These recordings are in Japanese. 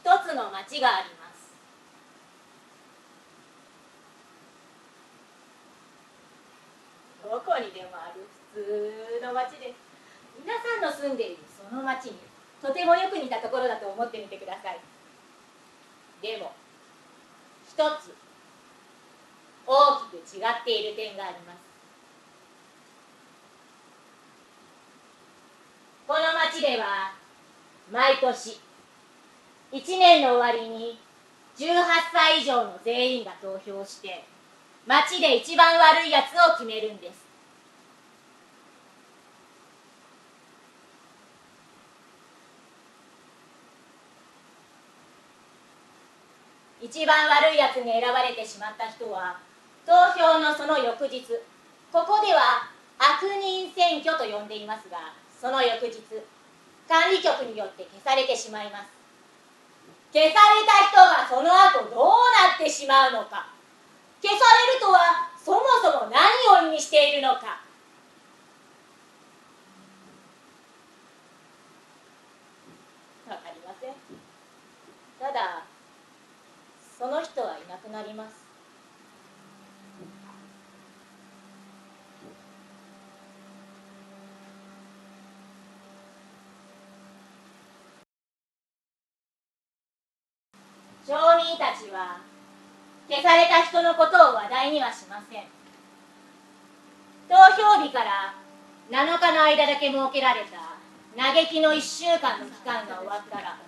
つの町があります。どこにでもある普通の町です。皆さんの住んでいるその町にとてもよく似たところだと思ってみてください。でも一つ大きく違っている点があります。この町では毎年1年の終わりに18歳以上の全員が投票して町で一番悪いやつを決めるんです。一番悪いやつに選ばれてしまった人は投票のその翌日、ここでは悪人選挙と呼んでいますが、その翌日管理局によって消されてしまいます。消された人がその後どうなってしまうのか、消されるとはそもそも何を意味しているのか、わかりません。ただその人はいなくなります。町民たちは消された人のことを話題にはしません。投票日から7日の間だけ設けられた嘆きの1週間の期間が終わったら、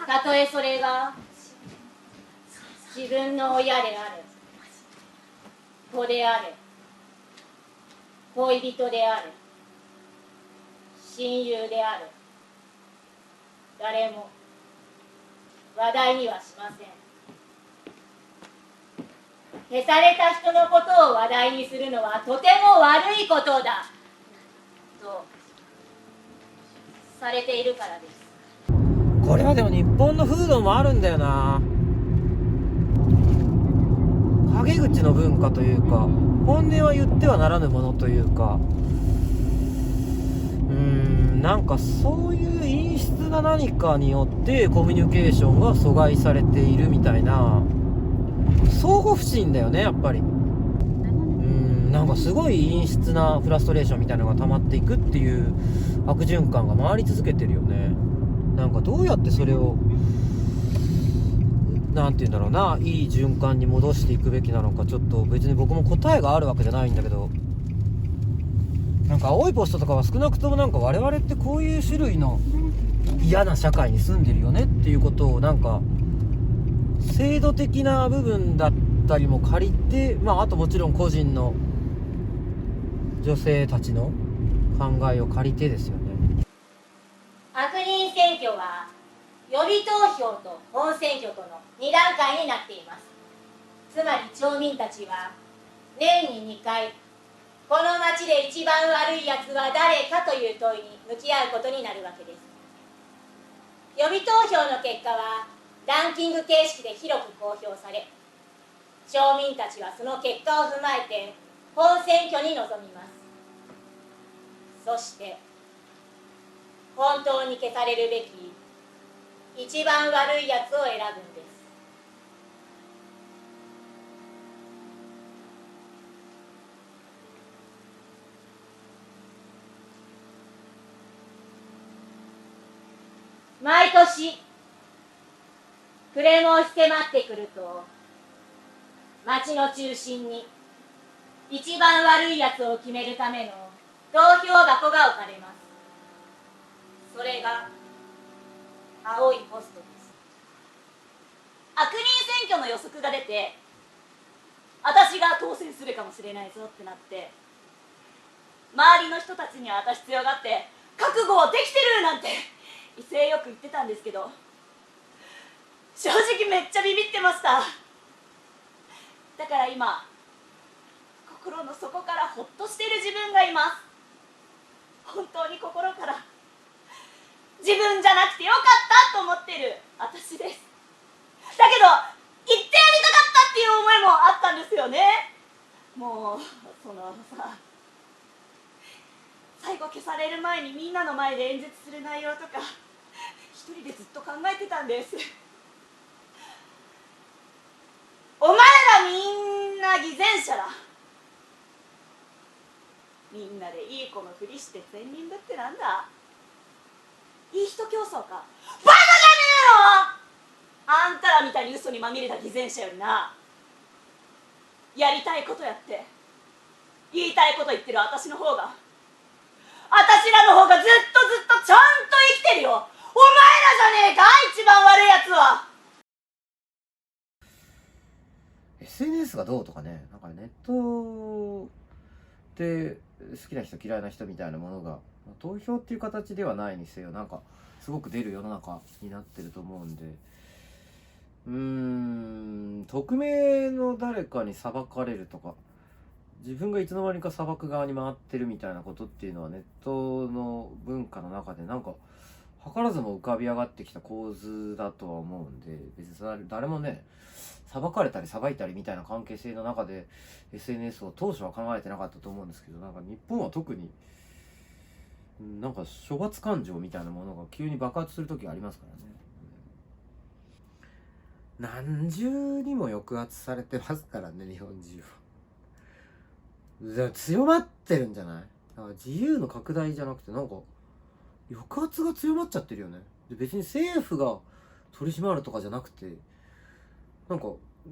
たとえそれが自分の親であれ、子であれ、恋人であれ、親友であれ、誰も話題にはしません。消された人のことを話題にするのはとても悪いことだとされているからです。これはでも日本の風土もあるんだよな。陰口の文化というか、本音は言ってはならぬものというか、なんかそういう陰湿な何かによってコミュニケーションが阻害されているみたいな、相互不信だよね、やっぱり。なんかすごい陰湿なフラストレーションみたいなのが溜まっていくっていう悪循環が回り続けてるよね。なんかどうやってそれをなんて言うんだろうな、いい循環に戻していくべきなのか、ちょっと別に僕も答えがあるわけじゃないんだけど、なんか青いポストとかは少なくともなんか我々ってこういう種類の嫌な社会に住んでるよねっていうことを、なんか制度的な部分だったりも借りて、あともちろん個人の女性たちの考えを借りてですよね。悪人選挙は予備投票と本選挙との2段階になっています。つまり町民たちは年に2回、この町で一番悪いやつは誰かという問いに向き合うことになるわけです。予備投票の結果はランキング形式で広く公表され、町民たちはその結果を踏まえて本選挙に臨みます。そして本当に消されるべき一番悪いやつを選ぶんです。毎年暮れも押し迫ってくると、町の中心に一番悪いやつを決めるための投票箱が置かれます。それが青いポストです。悪人選挙の予測が出て、私が当選するかもしれないぞってなって、周りの人たちには私強がって覚悟はできてるなんて威勢よく言ってたんですけど、正直めっちゃビビってました。だから今心の底からホッとしている自分がいます。本当に心から自分じゃなくてよかったと思ってる私です。だけど言ってやりたかったっていう思いもあったんですよね。もうそのさ、最後消される前にみんなの前で演説する内容とか一人でずっと考えてたんです。者だ。みんなでいい子のふりして善人ぶってなんだ。いい人競争か。バカじゃねえの。あんたらみたいに嘘にまみれた偽善者よりな、やりたいことやって言いたいこと言ってる私の方が、私らの方がずっとちゃんと生きてるよ。お前らじゃねえか、一番悪いやつは。SNS がどうとかね、なんかネットで好きな人嫌いな人みたいなものが投票っていう形ではないにせよ、なんかすごく出る世の中になってると思うんで、匿名の誰かに裁かれるとか、自分がいつの間にか裁く側に回ってるみたいなことっていうのはネットの文化の中でなんか図らずも浮かび上がってきた構図だとは思うんで、別に誰もね裁かれたり裁いたりみたいな関係性の中で SNS を当初は考えてなかったと思うんですけど、なんか日本は特になんか処罰感情みたいなものが急に爆発する時がありますからね。何重にも抑圧されてますからね、日本中は。強まってるんじゃない？だから自由の拡大じゃなくて、なんか抑圧が強まっちゃってるよね。で別に政府が取り締まるとかじゃなくて、なんか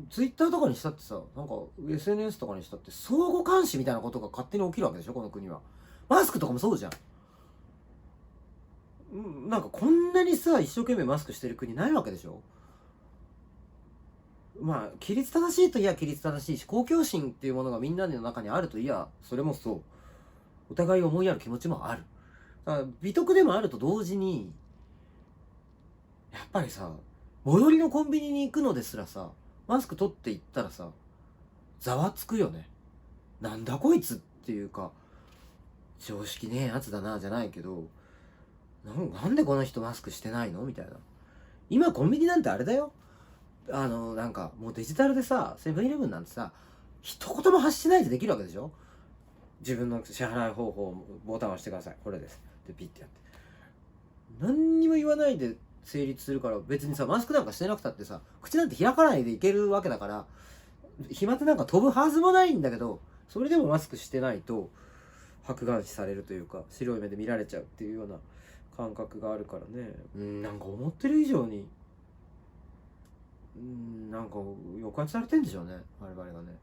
ツイッターとかにしたってさ、なんか SNS とかにしたって相互監視みたいなことが勝手に起きるわけでしょ、この国は。マスクとかもそうじゃん。なんかこんなにさ一生懸命マスクしてる国ないわけでしょ。まあ規律正しいといや規律正しいし、公共心っていうものがみんなの中にあるといやそれもそう、お互い思いやる気持ちもある。だから美徳でもあると同時に、やっぱりさ最寄りのコンビニに行くのですらさマスク取っていったらさざわつくよね。なんだこいつっていうか、常識ねえやつだなじゃないけど、なんでこの人マスクしてないのみたいな。今コンビニなんてあれだよ、なんかもうデジタルでさ、セブンイレブンなんてさ一言も発しないでできるわけでしょ。自分の支払い方法ボタンを押してください、これですでピッてやって、何にも言わないで成立するから、別にさマスクなんかしてなくたってさ口なんて開かないでいけるわけだから、飛沫なんか飛ぶはずもないんだけど、それでもマスクしてないと白眼視されるというか、白い目で見られちゃうっていうような感覚があるからね。なんか思ってる以上になんか抑圧されてんでしょうね、我々がね。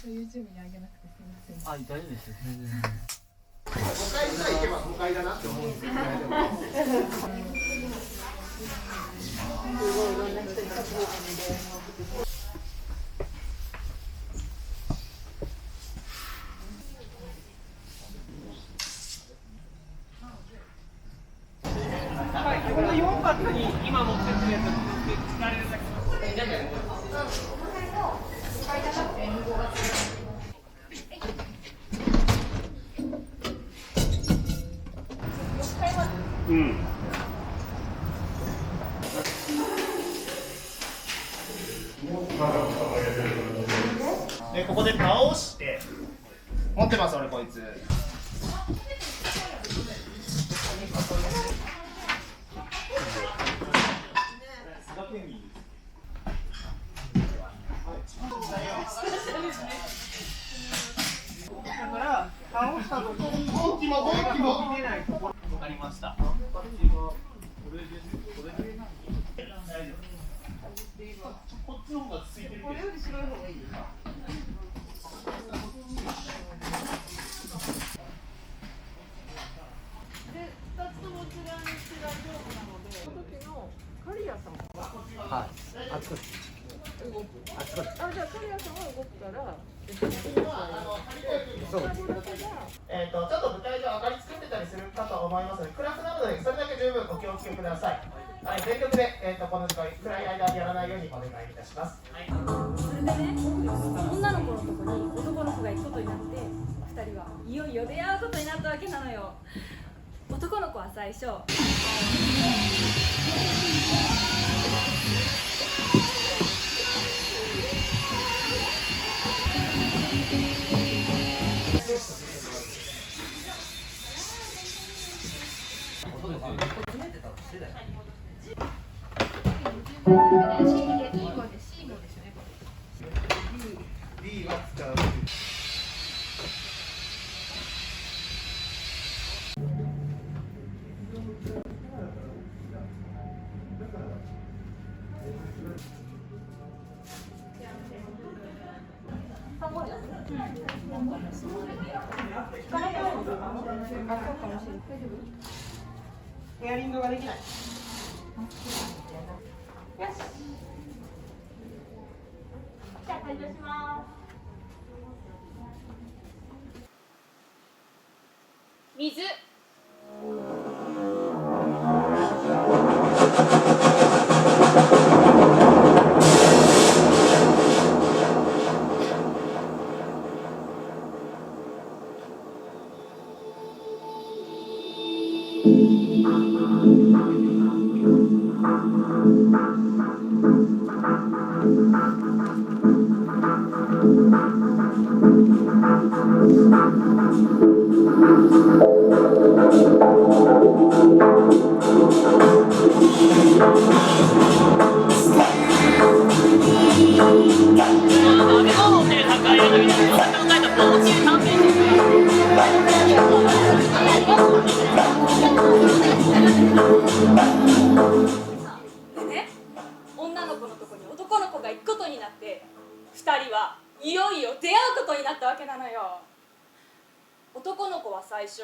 YouTube に上げなくてすみません。大丈夫ですよ。5階ぐらい行けば5階だなって思うんですけど、大丈夫。この4パックに今持ってるやつ使われるだけ。でここで倒して持ってます、俺こいつ。だから倒した時に動機も出ないところ。わかりました。こっちの方がついてるけど。これより白い方がいい。で、2つとも内側にして大丈夫なので、その時の刈谷さんははい、あちこち動く。あちこち。あ、じゃあ刈谷さんは動くから、そう下の中がちょっと舞台上明かり作ってたりするかと思いますので、暗くなるのでそれだけ十分お気をつけください。はい、全力で、この時間暗い間やらないようにお願いいたします。それでね、女の子のとこに男の子が行くことになって、2人はいよいよ出会うことになったわけなのよ。男の子は最初B は使う。ヘアリングができない。よし。じゃあ開場します。水。でね、女の子のとこに男の子が行くことになって、2人はいよいよ出会うことになったわけなのよ。男の子は最初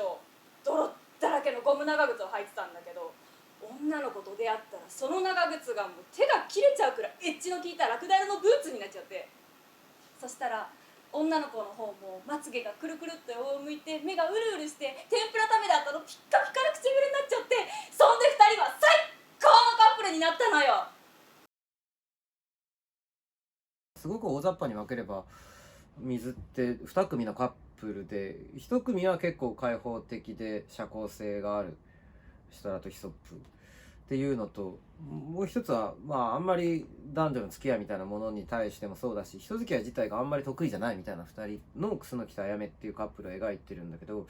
泥だらけのゴム長靴を履いてたんだけど、女の子と出会ったらその長靴がもう手が切れちゃうくらいエッジの効いたラクダ色のブーツになっちゃって、そしたら女の子の方もまつげがくるくるっと上を向いて、目がうるうるして天ぷら食べだったのピッカピカな唇になっちゃって、そんで2人は最高のカップルになったのよ。すごく大雑把に分ければ水って2組のカップルで、1組は結構開放的で社交性があるシトラとヒソップっていうのと、もう一つはあんまり男女の付き合いみたいなものに対してもそうだし、人付き合い自体があんまり得意じゃないみたいな2人の楠木とあやめっていうカップルを描いてるんだけど、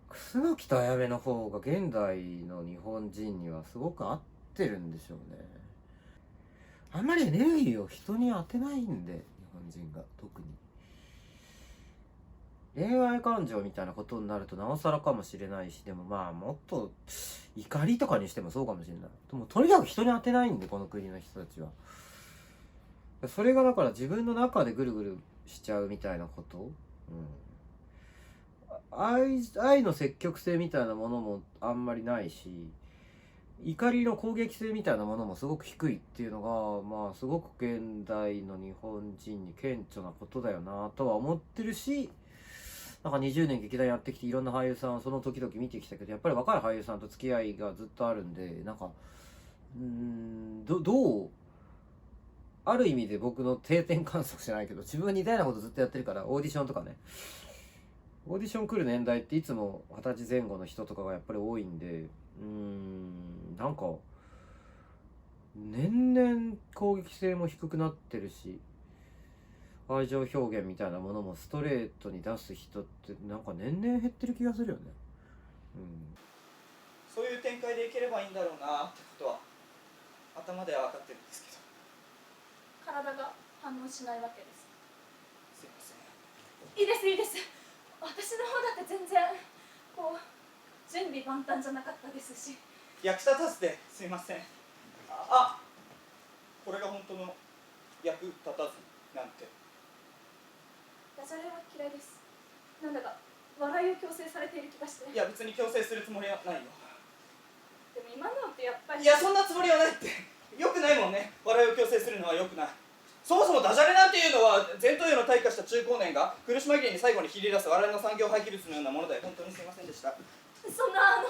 楠木とあやめの方が現代の日本人にはすごく合ってるんでしょうね。あんまりエネルギーを人に当てないんで、日本人が特に恋愛感情みたいなことになるとなおさらかもしれないし、でももっと怒りとかにしてもそうかもしれない。でもとにかく人に当てないんで、この国の人たちは。それがだから自分の中でぐるぐるしちゃうみたいなこと、愛の積極性みたいなものもあんまりないし、怒りの攻撃性みたいなものもすごく低いっていうのがすごく現代の日本人に顕著なことだよなとは思ってるし、なんか20年劇団やってきていろんな俳優さんその時々見てきたけど、やっぱり若い俳優さんと付き合いがずっとあるんで、なんかどうある意味で僕の定点観測じゃないけど、自分は似たようなことずっとやってるから、オーディションとかね、オーディション来る年代っていつも20歳前後の人とかがやっぱり多いんで、なんか年々攻撃性も低くなってるし、愛情表現みたいなものもストレートに出す人ってなんか年々減ってる気がするよね。そういう展開でいければいいんだろうなってことは頭では分かってるんですけど、体が反応しないわけです。すいません。いいですいいです。私の方だって全然準備万端じゃなかったですし。役立たずですいません。これが本当の役立たずなんて。ダジャレは嫌いです。なんだか笑いを強制されている気がして。いや別に強制するつもりはないよ。でも今のってやっぱり。いやそんなつもりはないって。よくないもんね。笑いを強制するのはよくない。そもそもダジャレなんていうのは前頭葉の退化した中高年が苦し紛れに最後にひり出す我々の産業廃棄物のようなもので本当にすいませんでした。そんな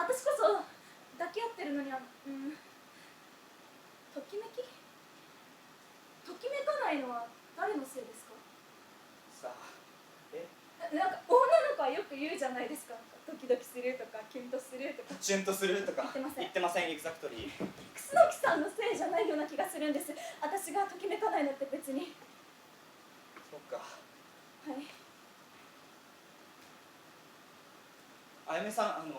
私こそ抱き合ってるのにときめかないのは誰のせいですか？さあ、なんか女の子はよく言うじゃないですか。ドキドキするとかキュンとするとか。チュンとするとか言ってません言ってません。エグザクトリー。楠木さんのせいじゃないような気がするんです。私がときめかないのって別に。そっか。はい。あやめさん、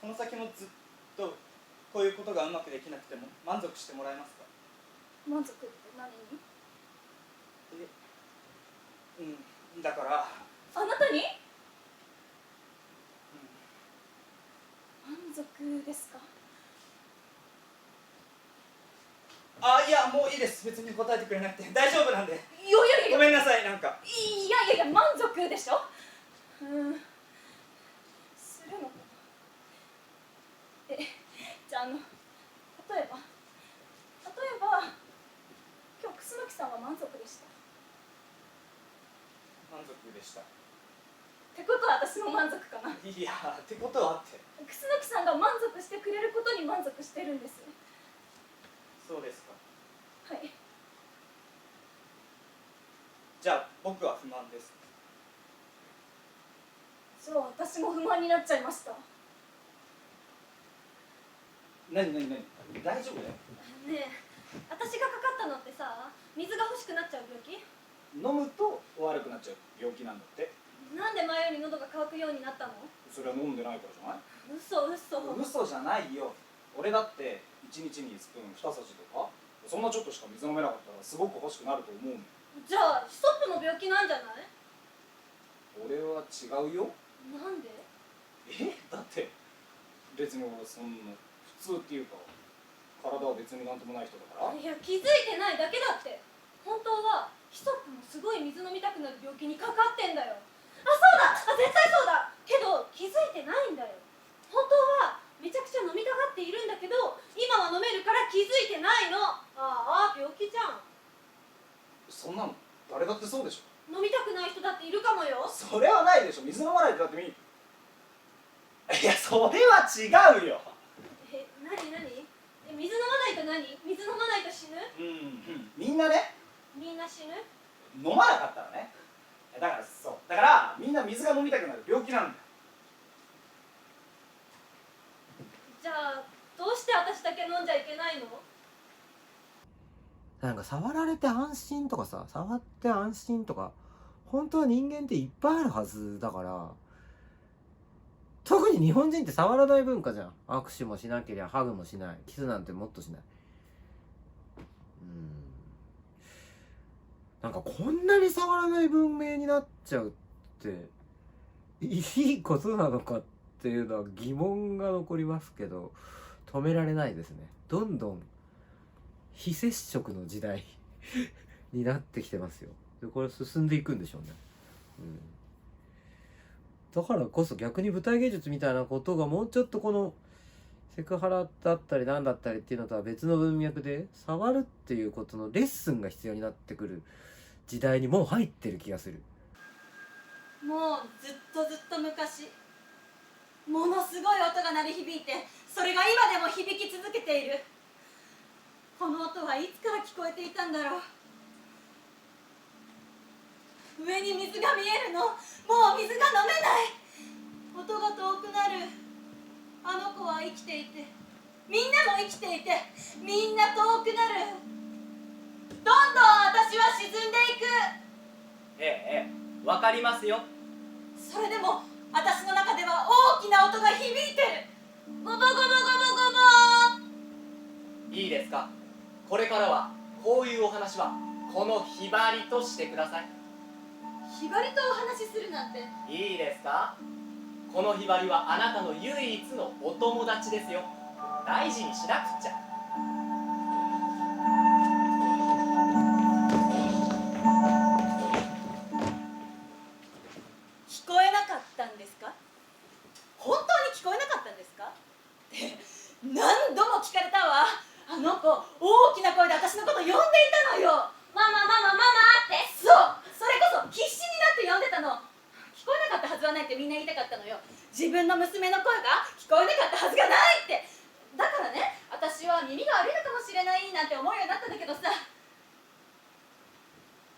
この先もずっとこういうことがうまくできなくても満足してもらえますか？満足って何に？だからあなたに？満足ですか？いやもういいです。別に答えてくれなくて大丈夫なんで。いやごめんなさい。なんかいや満足でしょ。するのかな。じゃあ例えば今日楠木さんは満足でした。満足でした。ってことは私も満足かな。いやってことはって。楠木さんが満足してくれることに満足してるんです。そうですか。はい。じゃあ僕は不満です。じゃあ私も不満になっちゃいました。何大丈夫だよ。ねえ、私がかかったのってさ、水が欲しくなっちゃう病気？飲むと悪くなっちゃう病気なんだって。なんで前より喉が渇くようになったの？それは飲んでないからじゃない？嘘。嘘じゃないよ。俺だって1日にスプーン2さじとかそんなちょっとしか水飲めなかったらすごく欲しくなると思うもん。じゃあヒソップの病気なんじゃない？俺は違うよ。なんで？だって別に俺そんな普通っていうか体は別になんともない人だから。いや気づいてないだけだって。本当はヒソップもすごい水飲みたくなる病気にかかってんだよ。そうだ、絶対そうだけど気づいてないんだよ。本当はめちゃくちゃ飲みたがっているんだけど今は飲めるから気づいてないの。病気じゃん。そんなの誰だってそうでしょ。飲みたくない人だっているかもよ。それはないでしょ。水飲まないとだっていやそれは違うよ。何水飲まないと何？水飲まないと死ぬ？みんなね。みんな死ぬ？飲まなかったらね。だからみんな水が飲みたくなる病気なんだよ。じゃあどうして私だけ飲んじゃいけないの？なんか触られて安心とかさ、触って安心とか本当は人間っていっぱいあるはずだから、特に日本人って触らない文化じゃん。握手もしなけりゃハグもしない、キスなんてもっとしない。なんかこんなに触らない文明になっちゃうっていいことなのかっていうのは疑問が残りますけど、止められないですね。どんどん非接触の時代になってきてますよ。でこれ進んでいくんでしょうね。だからこそ逆に舞台芸術みたいなことがもうちょっとこのセクハラだったりなんだったりっていうのとは別の文脈で触るっていうことのレッスンが必要になってくる時代にもう入ってる気がする。もうずっと昔ものすごい音が鳴り響いて、それが今でも響き続けている。この音はいつから聞こえていたんだろう。上に水が見えるの。もう水が飲めない。音が遠くなる。あの子は生きていて、みんなも生きていて、みんな遠くなる。どんどん私は沈んでいく。わかりますよ。それでも私の中では大きな音が響いてる。ゴボゴボゴボゴボ。いいですか。これからはこういうお話はこのひばりとしてください。ひばりとお話しするなんて。いいですか。このひばりはあなたの唯一のお友達ですよ。大事にしなくっちゃ。聞こえなかったんですか？本当に聞こえなかったんですか？って何度も聞かれたわ。あの子大きな声で私のこと呼んだないってみんな言いたかったのよ。自分の娘の声が聞こえなかったはずがないって。だからね、私は耳が悪いのかもしれないなんて思うようになったんだけどさ。っ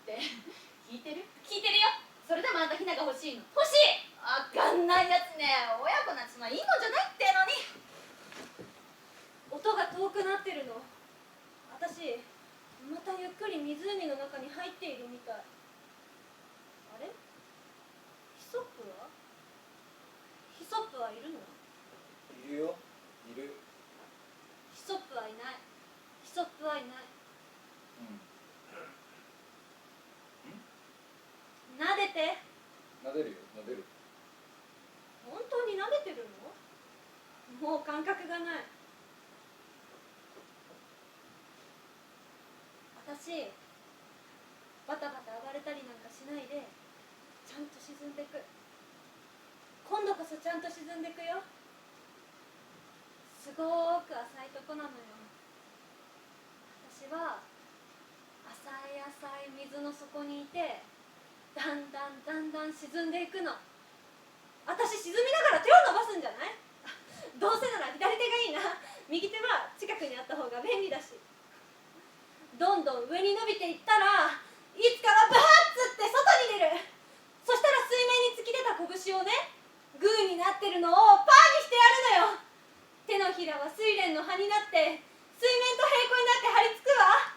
て聞いてる？聞いてるよ。それでもあんたひなが欲しいの？欲しい。あかんないやつね。親子なんてそんないいもんじゃないってのに。音が遠くなってるの。私またゆっくり湖の中に入っているみたい。あれ？ヒソップは？ヒソップはいるの？いるよ、いる。ヒソップはいない。ヒソップはいない。撫でて。撫でるよ、撫でる。本当に撫でてるの？もう感覚がない。私バタバタ暴れたりなんかしないでちゃんと沈んでく。今度こそちゃんと沈んでくよ。すごーく浅いとこなのよ。私は浅い浅い水の底にいてだんだんだんだん沈んでいくの。私沈みながら手を伸ばすんじゃない？どうせなら左手がいいな。右手は近くにあった方が便利だし。どんどん上に伸びていったらいつかはブハッつって外に出る。そしたら水面に突き出た拳をね、グーになってるのをパーにしてやるのよ。手のひらは睡蓮の葉になって水面と平行になって張り付くわ。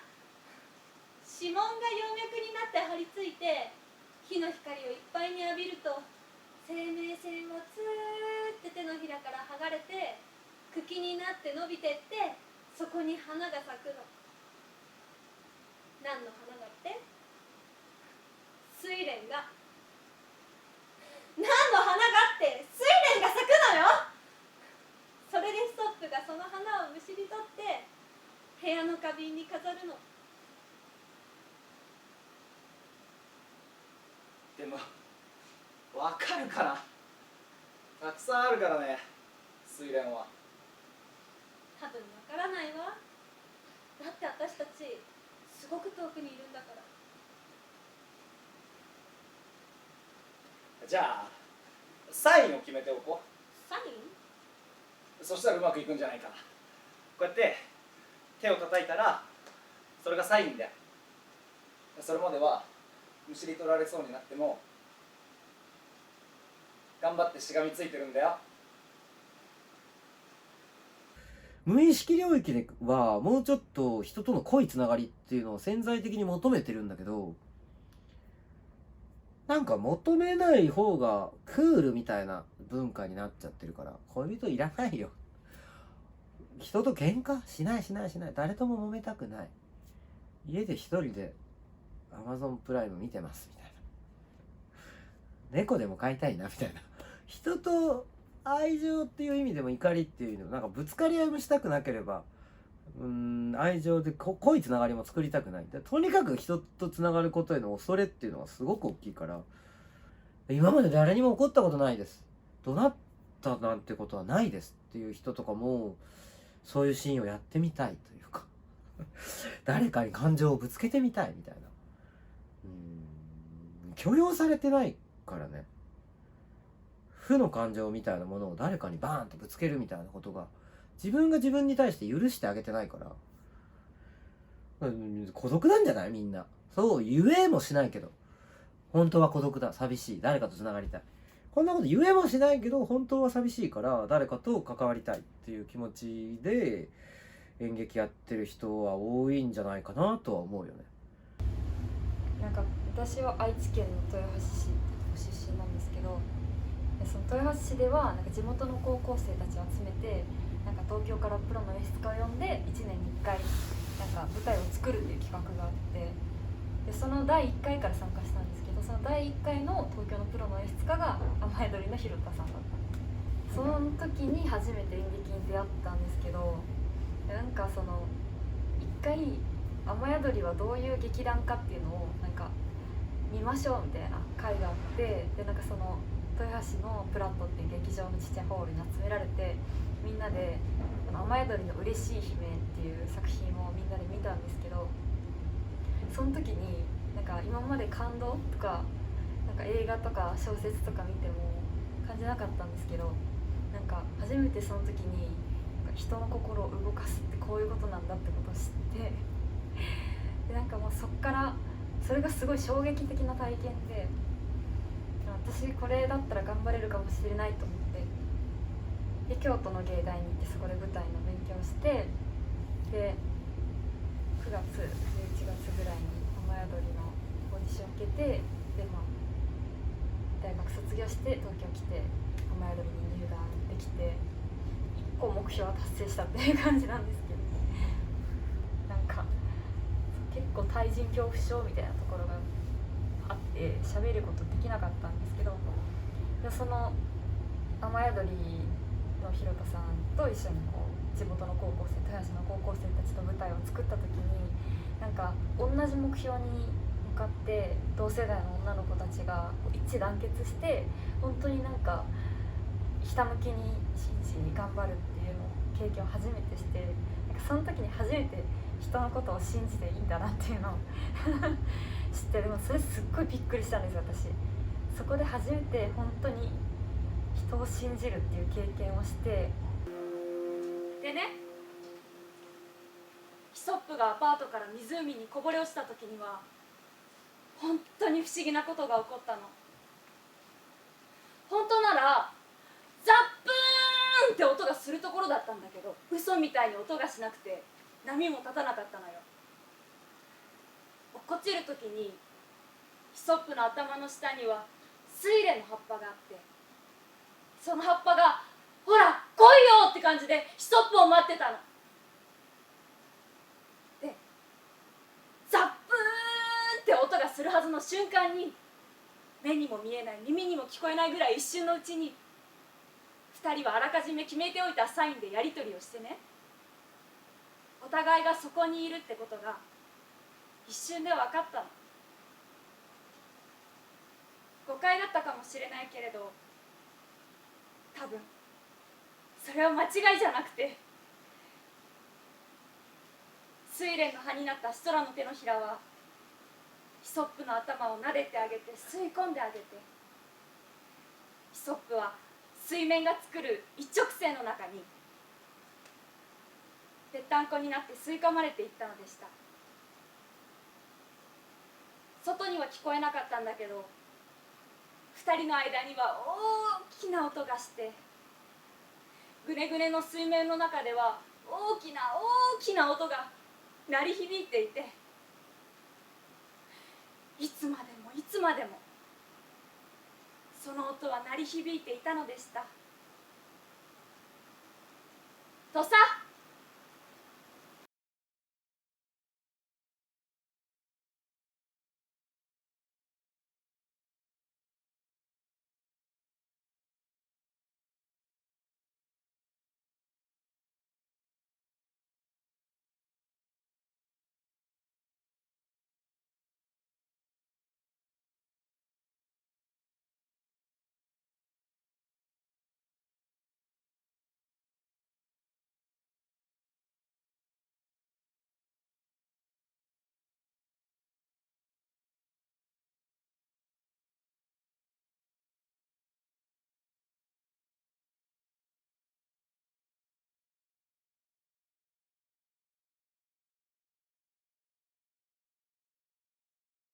指紋が葉脈になって張り付いて日の光をいっぱいに浴びると生命線はツーって手のひらから剥がれて茎になって伸びてってそこに花が咲くの。何の花がって？睡蓮が。何の花がって睡蓮が咲くのよ。それでヒソップがその花をむしり取って部屋の花瓶に飾るの。でもわかるかな。たくさんあるからね、睡蓮は。多分わからないわ。だって私たちすごく遠くにいるんだから。じゃあサインを決めておこサイン？う。そしたらうまくいくんじゃないかな。こうやって手を叩いたらそれがサインで、それまではむしり取られそうになっても頑張ってしがみついてるんだよ。無意識領域ではもうちょっと人との濃いつながりっていうのを潜在的に求めてるんだけど、なんか求めない方がクールみたいな文化になっちゃってるから、恋人いらないよ。人と喧嘩しない。誰とも揉めたくない。家で一人で Amazon プライム見てますみたいな。猫でも飼いたいなみたいな。人と愛情っていう意味でも怒りっていう意味でもなんかぶつかり合いもしたくなければ、愛情で濃いつながりも作りたくない。でとにかく人とつながることへの恐れっていうのはすごく大きいから、今まで誰にも起こったことないです、怒鳴ったなんてことはないですっていう人とかもそういうシーンをやってみたいというか誰かに感情をぶつけてみたいみたいな、許容されてないからね。負の感情みたいなものを誰かにバーンとぶつけるみたいなことが自分が自分に対して許してあげてないから、孤独なんじゃない？みんなそう言えもしないけど本当は孤独だ、寂しい、誰かとつながりたい、こんなこと言えもしないけど本当は寂しいから誰かと関わりたいっていう気持ちで演劇やってる人は多いんじゃないかなとは思うよね。なんか私は愛知県の豊橋市出身なんですけど、その豊橋市ではなんか地元の高校生たちを集めてなんか東京からプロの演出家を呼んで1年に1回なんか舞台を作るっていう企画があって、でその第1回から参加したんですけど、その第1回の東京のプロの演出家が雨宿りの広田さんだった。その時に初めて演劇に出会ったんですけど、なんかその1回雨宿りはどういう劇団かっていうのをなんか見ましょうみたいな会があって、でなんかその豊橋のプラットっていう劇場のちっちゃいホールに集められて、みんなで雨宿りの嬉しい悲鳴っていう作品をみんなで見たんですけど、その時になんか今まで感動とかなんか映画とか小説とか見ても感じなかったんですけど、なんか初めてその時になんか人の心を動かすってこういうことなんだってことを知ってでなんかもうそっからそれがすごい衝撃的な体験で、私これだったら頑張れるかもしれないと思ってで京都の芸大に行ってそこで舞台の勉強をしてで9月11月ぐらいに雨宿りのオーディション受けてで、大学卒業して東京来て雨宿りに入団できて1個目標は達成したっていう感じなんですけど、なんか結構対人恐怖症みたいなところがあって喋ることできなかったんですけど、でその雨宿りの広田さんと一緒にこう地元の高校生豊橋の高校生たちと舞台を作った時になんか同じ目標に向かって同世代の女の子たちが一致団結して本当になんかひたむきに真摯に頑張るっていうのを経験を初めてして、なんかその時に初めて人のことを信じていいんだなっていうのを知って、でもそれすっごいびっくりしたんです私。そこで初めて本当に人を信じるっていう経験をして、でね、ヒソップがアパートから湖にこぼれ落ちた時には本当に不思議なことが起こったの。本当ならザップーンって音がするところだったんだけど、嘘みたいに音がしなくて波も立たなかったのよ。落っこちる時にヒソップの頭の下には睡蓮の葉っぱがあって、その葉っぱがほら来いよって感じでヒソップを待ってたの。でザップーンって音がするはずの瞬間に目にも見えない耳にも聞こえないぐらい一瞬のうちに2人はあらかじめ決めておいたサインでやり取りをしてね、お互いがそこにいるってことが一瞬で分かったの。誤解だったかもしれないけれど、多分それは間違いじゃなくて、睡蓮の葉になったシトラの手のひらはヒソップの頭を撫でてあげて吸い込んであげて、ヒソップは水面が作る一直線の中にぺったんこになって吸い込まれていったのでした。外には聞こえなかったんだけど、2人の間には大きな音がして、ぐねぐねの水面の中では大きな大きな音が鳴り響いていて、いつまでもいつまでもその音は鳴り響いていたのでした。とさ